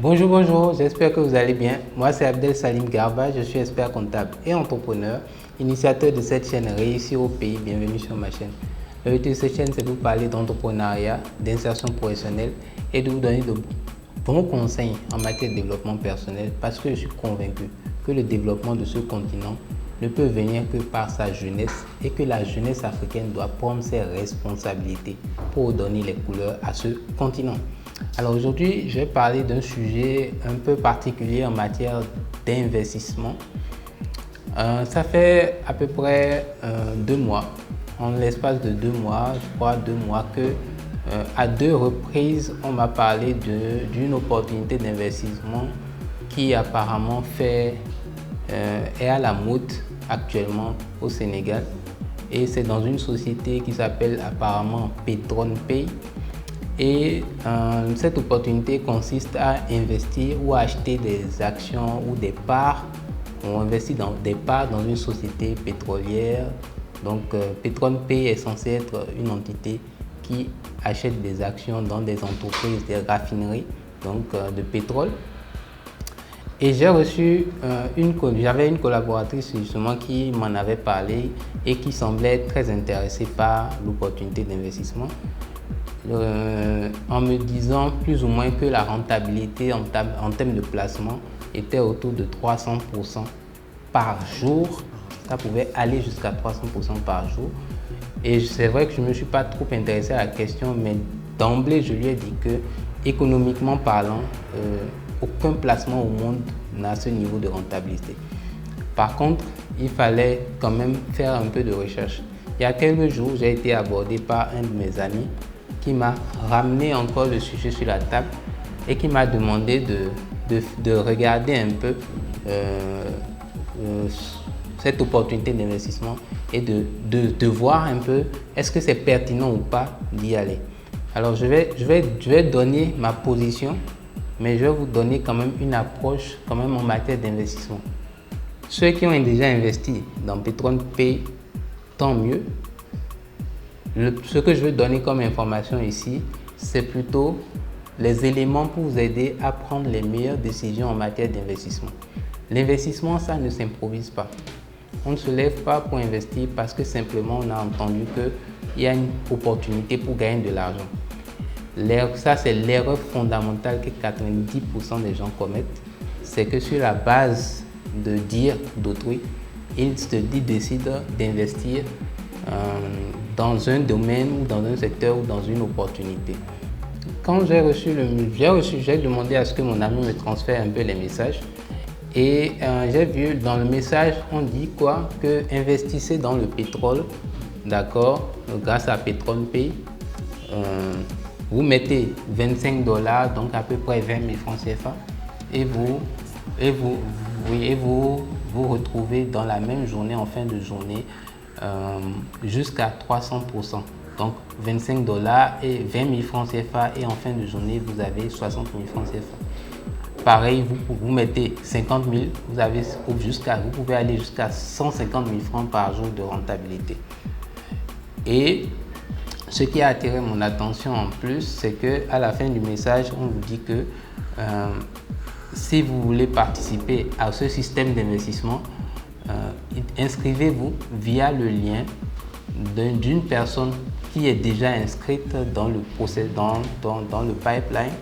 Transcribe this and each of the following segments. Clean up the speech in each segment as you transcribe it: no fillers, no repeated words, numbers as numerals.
Bonjour, j'espère que vous allez bien. Moi, c'est Abdel Salim Garba, je suis expert comptable et entrepreneur, initiateur de cette chaîne Réussir au pays. Bienvenue sur ma chaîne. Le but de cette chaîne, c'est de vous parler d'entrepreneuriat, d'insertion professionnelle et de vous donner de bons conseils en matière de développement personnel parce que je suis convaincu que le développement de ce continent ne peut venir que par sa jeunesse et que la jeunesse africaine doit prendre ses responsabilités pour donner les couleurs à ce continent. Alors aujourd'hui, je vais parler d'un sujet un peu particulier en matière d'investissement. Ça fait à peu près 2 mois, en l'espace de 2 mois, je crois 2 mois, que à 2 reprises, on m'a parlé d'une opportunité d'investissement qui apparemment est à la mode actuellement au Sénégal. Et c'est dans une société qui s'appelle apparemment PetronPay. Et cette opportunité consiste à investir ou à acheter des actions ou des parts. On investit dans des parts dans une société pétrolière. Donc PetronPay est censé être une entité qui achète des actions dans des entreprises, des raffineries de pétrole. Et j'avais une collaboratrice justement qui m'en avait parlé et qui semblait être très intéressée par l'opportunité d'investissement. En me disant plus ou moins que la rentabilité en termes de placement était autour de 300% par jour. Ça pouvait aller jusqu'à 300% par jour. Et c'est vrai que je ne me suis pas trop intéressé à la question, mais d'emblée, je lui ai dit que, économiquement parlant, aucun placement au monde n'a ce niveau de rentabilité. Par contre, il fallait quand même faire un peu de recherche. Il y a quelques jours, j'ai été abordé par un de mes amis qui m'a ramené encore le sujet sur la table et qui m'a demandé de regarder un peu cette opportunité d'investissement et de voir un peu est-ce que c'est pertinent ou pas d'y aller. Alors je vais donner ma position, mais je vais vous donner quand même une approche quand même en matière d'investissement. Ceux qui ont déjà investi dans PetronPay, tant mieux. Ce que je veux donner comme information ici, c'est plutôt les éléments pour vous aider à prendre les meilleures décisions en matière d'investissement. L'investissement, ça ne s'improvise pas. On ne se lève pas pour investir parce que simplement on a entendu qu'il y a une opportunité pour gagner de l'argent. Ça, c'est l'erreur fondamentale que 90% des gens commettent. C'est que sur la base de dire d'autrui, ils décident d'investir dans un domaine ou dans un secteur ou dans une opportunité. Quand j'ai demandé à ce que mon ami me transfère un peu les messages et j'ai vu dans le message, on dit quoi? Que investissez dans le pétrole, d'accord, grâce à PetronPay. Vous mettez $25, donc à peu près 20 000 francs CFA, et vous retrouvez dans la même journée, en fin de journée, jusqu'à 300%. Donc $25 et 20 000 francs CFA, et en fin de journée, vous avez 60 000 francs CFA. Pareil, vous mettez 50 000, vous pouvez aller jusqu'à 150 000 francs par jour de rentabilité. Et ce qui a attiré mon attention en plus, c'est qu'à la fin du message, on vous dit que si vous voulez participer à ce système d'investissement, inscrivez-vous via le lien d'une personne qui est déjà inscrite dans le pipeline,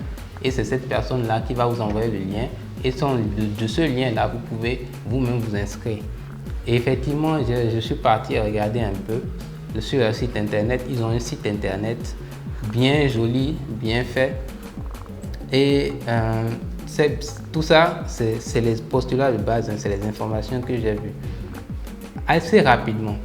et c'est cette personne-là qui va vous envoyer le lien, et de ce lien-là, vous pouvez vous-même vous inscrire. Et effectivement, je suis parti regarder un peu sur leur site internet. Ils ont un site internet bien joli, bien fait, et tout ça, c'est les postulats de base, c'est les informations que j'ai vues. Assez rapidement,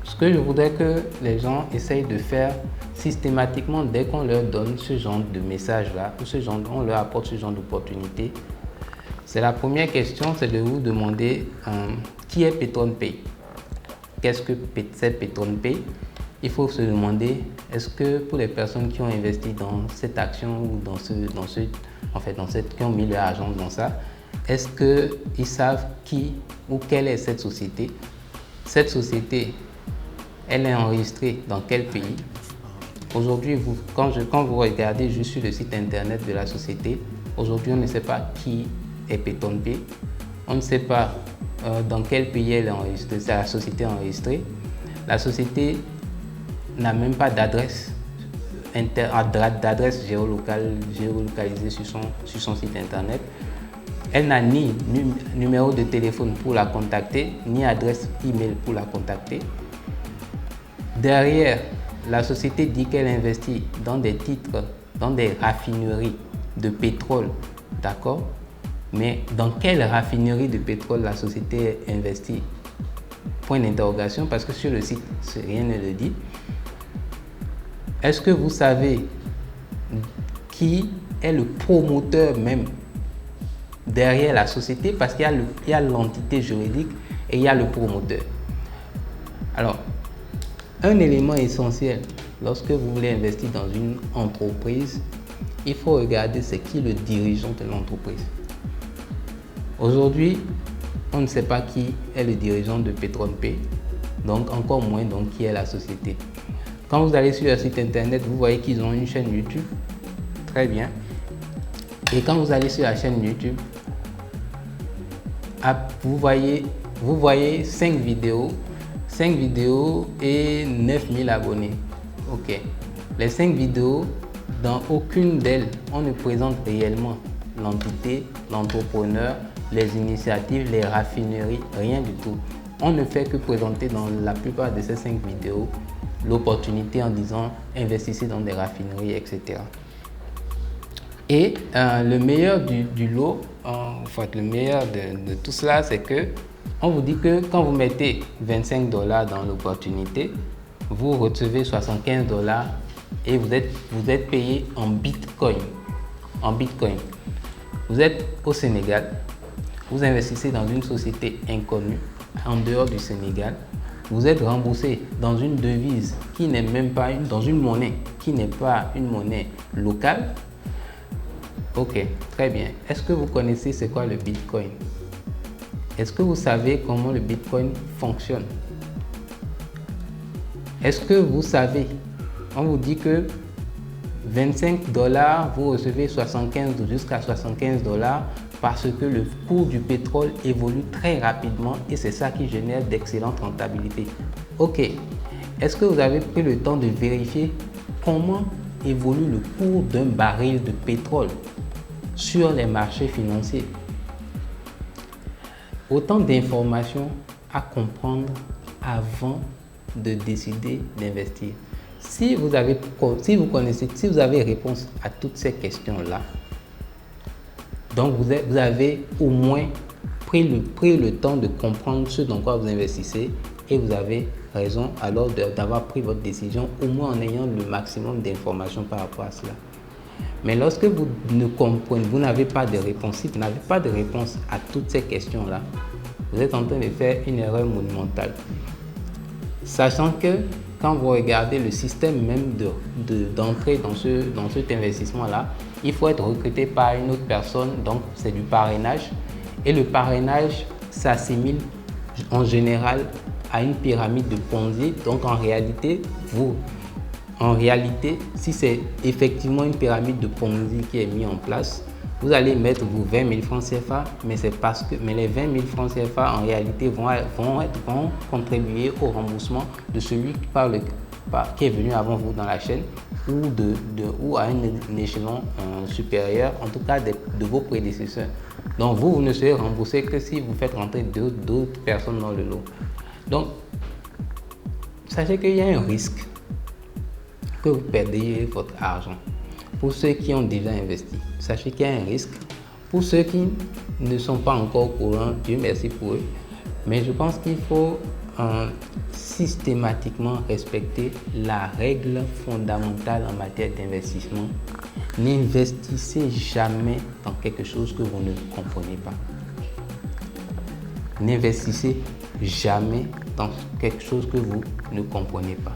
ce que je voudrais que les gens essayent de faire systématiquement dès qu'on leur donne ce genre de message-là, ou on leur apporte ce genre d'opportunité, c'est la première question, c'est de vous demander qui est PetronPay. Qu'est-ce que c'est PetronPay? Il faut se demander, est-ce que pour les personnes qui ont investi dans cette action ou qui ont mis leur argent dans ça, est-ce qu'ils savent qui ou quelle est cette société? Cette société, elle est enregistrée dans quel pays? Aujourd'hui, quand vous regardez juste sur le site internet de la société, Aujourd'hui, on ne sait pas qui est PetonPay. On ne sait pas dans quel pays elle est enregistrée, c'est la société enregistrée. La société n'a même pas d'adresse géolocalisée sur son site internet. Elle n'a ni numéro de téléphone pour la contacter, ni adresse email pour la contacter. Derrière, la société dit qu'elle investit dans des titres, dans des raffineries de pétrole, d'accord? Mais dans quelle raffinerie de pétrole la société investit? Point d'interrogation, parce que sur le site, rien ne le dit. Est-ce que vous savez qui est le promoteur même derrière la société? Parce qu'il y a l'entité juridique et il y a le promoteur. Alors, un élément essentiel lorsque vous voulez investir dans une entreprise, il faut regarder c'est qui le dirigeant de l'entreprise. Aujourd'hui, on ne sait pas qui est le dirigeant de PetonPay, donc encore moins donc qui est la société. Quand vous allez sur leur site internet, vous voyez qu'ils ont une chaîne YouTube. Très bien. Et quand vous allez sur la chaîne YouTube, vous voyez 5 vidéos et 9000 abonnés. Ok. Les 5 vidéos, dans aucune d'elles, on ne présente réellement l'entité, l'entrepreneur, les initiatives, les raffineries, rien du tout. On ne fait que présenter dans la plupart de ces 5 vidéos l'opportunité en disant investissez dans des raffineries, etc. Et le meilleur du lot, le meilleur de tout cela, c'est que on vous dit que quand vous mettez 25 $ dans l'opportunité, vous recevez 75 $ et vous êtes payé en Bitcoin. Vous êtes au Sénégal, vous investissez dans une société inconnue en dehors du Sénégal, vous êtes remboursé dans une devise qui n'est même pas dans une monnaie qui n'est pas une monnaie locale. Ok, très bien. Est-ce que vous connaissez c'est quoi le Bitcoin? Est-ce que vous savez comment le Bitcoin fonctionne? Est-ce que vous savez, on vous dit que 25 $, vous recevez 75 jusqu'à 75 $ parce que le cours du pétrole évolue très rapidement et c'est ça qui génère d'excellentes rentabilités. Ok, est-ce que vous avez pris le temps de vérifier comment évolue le cours d'un baril de pétrole sur les marchés financiers? Autant d'informations à comprendre avant de décider d'investir. Si vous avez réponse à toutes ces questions-là, donc vous avez au moins pris le temps de comprendre ce dans quoi vous investissez et vous avez raison alors d'avoir pris votre décision au moins en ayant le maximum d'informations par rapport à cela. Mais lorsque vous ne comprenez, vous n'avez pas de réponse, si vous n'avez pas de réponse à toutes ces questions-là, vous êtes en train de faire une erreur monumentale. Sachant que quand vous regardez le système même d'entrée dans cet investissement-là, il faut être recruté par une autre personne, donc c'est du parrainage. Et le parrainage s'assimile en général à une pyramide de Ponzi. Donc en réalité, si c'est effectivement une pyramide de Ponzi qui est mise en place, vous allez mettre vos 20 000 francs CFA, mais les 20 000 francs CFA en réalité vont contribuer au remboursement de celui qui est venu avant vous dans la chaîne ou à un échelon supérieur, en tout cas de vos prédécesseurs. Donc vous ne serez remboursé que si vous faites rentrer d'autres personnes dans le lot. Donc, sachez qu'il y a un risque que vous perdiez votre argent. Pour ceux qui ont déjà investi, sachez qu'il y a un risque. Pour ceux qui ne sont pas encore au courant, Dieu merci pour eux. Mais je pense qu'il faut systématiquement respecter la règle fondamentale en matière d'investissement. N'investissez jamais dans quelque chose que vous ne comprenez pas. N'investissez jamais dans quelque chose que vous ne comprenez pas.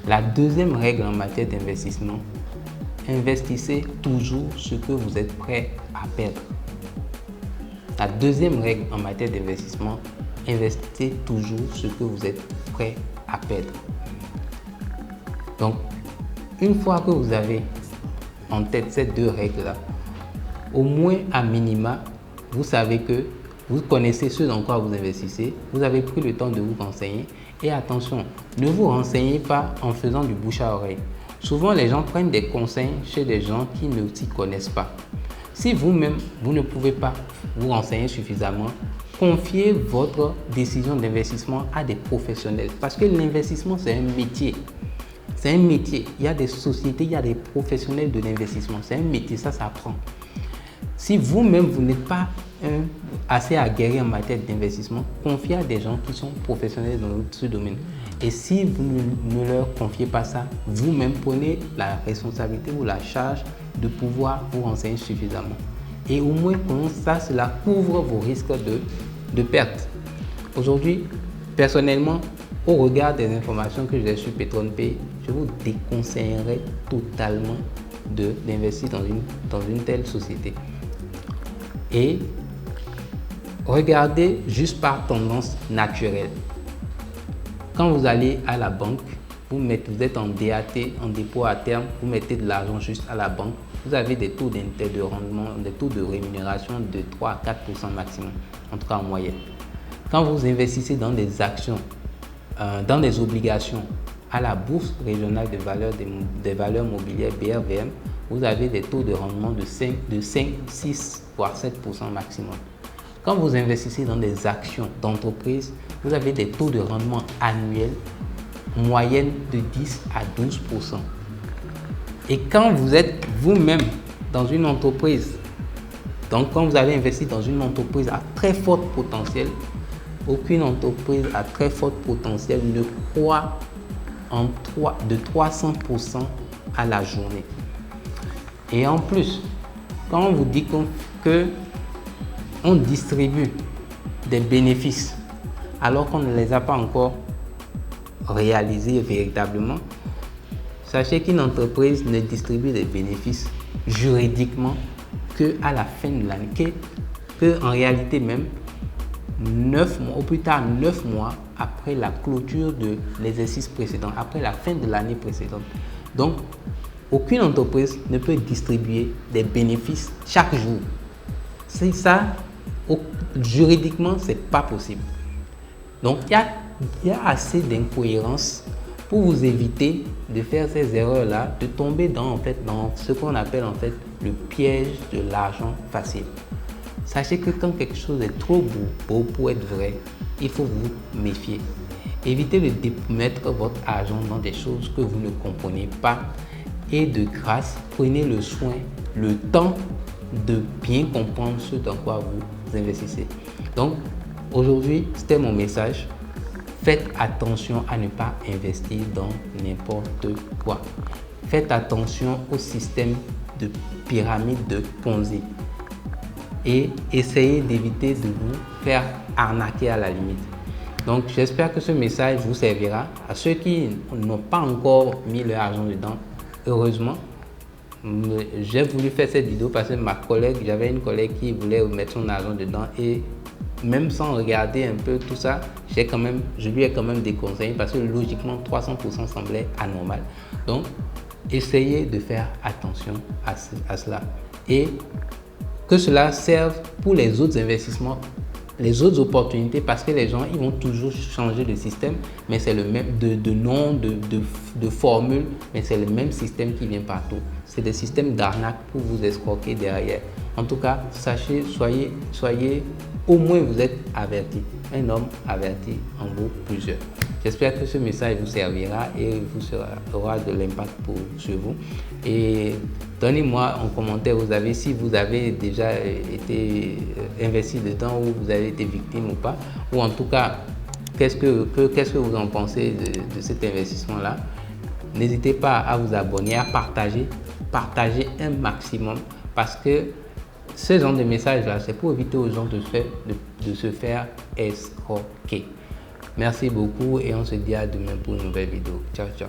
La deuxième règle en matière d'investissement, investissez toujours ce que vous êtes prêt à perdre. La deuxième règle en matière d'investissement, investissez toujours ce que vous êtes prêt à perdre. Donc, une fois que vous avez en tête ces deux règles-là, au moins à minima, vous savez que vous connaissez ce dans quoi vous investissez, vous avez pris le temps de vous renseigner. Et attention, ne vous renseignez pas en faisant du bouche à oreille. Souvent, les gens prennent des conseils chez des gens qui ne s'y connaissent pas. Si vous-même, vous ne pouvez pas vous renseigner suffisamment, confiez votre décision d'investissement à des professionnels. Parce que l'investissement, c'est un métier. C'est un métier. Il y a des sociétés, il y a des professionnels de l'investissement. C'est un métier, ça s'apprend. Si vous-même, vous n'êtes pas assez aguerri en matière d'investissement, confiez à des gens qui sont professionnels dans ce domaine. Et si vous ne leur confiez pas ça, vous-même prenez la responsabilité ou la charge de pouvoir vous renseigner suffisamment. Et au moins, ça, cela couvre vos risques de perte. Aujourd'hui, personnellement, au regard des informations que j'ai sur PetronPay, je vous déconseillerais totalement d'investir dans une telle société. Et regardez juste par tendance naturelle. Quand vous allez à la banque, vous êtes en DAT, en dépôt à terme, vous mettez de l'argent juste à la banque, vous avez des taux d'intérêt de rendement, des taux de rémunération de 3 à 4% maximum, en tout cas en moyenne. Quand vous investissez dans des actions, dans des obligations à la Bourse régionale des valeurs mobilières BRVM, vous avez des taux de rendement de 5, 6 voire 7% maximum. Quand vous investissez dans des actions d'entreprise, vous avez des taux de rendement annuels moyenne de 10 à 12%. Et quand vous êtes vous-même dans une entreprise, donc quand vous avez investi dans une entreprise à très fort potentiel, aucune entreprise à très fort potentiel ne croît de 300% à la journée. Et en plus, quand on vous dit qu'on distribue des bénéfices alors qu'on ne les a pas encore réalisés véritablement, sachez qu'une entreprise ne distribue des bénéfices juridiquement qu'à la fin de l'année, qu'en réalité même 9 mois, au plus tard 9 mois après la clôture de l'exercice précédent, après la fin de l'année précédente. Donc, aucune entreprise ne peut distribuer des bénéfices chaque jour. C'est ça, juridiquement, ce n'est pas possible. Donc, il y a assez d'incohérences pour vous éviter de faire ces erreurs-là, de tomber dans ce qu'on appelle le piège de l'argent facile. Sachez que quand quelque chose est trop beau pour être vrai, il faut vous méfier. Évitez de mettre votre argent dans des choses que vous ne comprenez pas et de grâce, prenez le soin, le temps de bien comprendre ce dans quoi vous investissez. Donc, aujourd'hui, c'était mon message. Faites attention à ne pas investir dans n'importe quoi. Faites attention au système de pyramide de Ponzi et essayez d'éviter de vous faire arnaquer à la limite. Donc, j'espère que ce message vous servira. À ceux qui n'ont pas encore mis leur argent dedans, heureusement, j'ai voulu faire cette vidéo parce que j'avais une collègue qui voulait mettre son argent dedans et même sans regarder un peu tout ça, je lui ai quand même déconseillé parce que logiquement 300% semblait anormal. Donc, essayez de faire attention à cela et que cela serve pour les autres investissements, les autres opportunités, parce que les gens ils vont toujours changer de système, mais c'est le même de nom, de formule, mais c'est le même système qui vient partout. C'est des systèmes d'arnaque pour vous escroquer derrière. En tout cas, sachez, soyez au moins vous êtes averti. Un homme averti en vaut plusieurs. J'espère que ce message vous servira et aura de l'impact sur vous. Et donnez-moi en commentaire si vous avez déjà été investi dedans ou vous avez été victime ou pas. Ou en tout cas, qu'est-ce que vous en pensez de cet investissement-là? N'hésitez pas à vous abonner, à partager un maximum parce que ce genre de message-là, c'est pour éviter aux gens de se faire escroquer. Merci beaucoup et on se dit à demain pour une nouvelle vidéo. Ciao, ciao.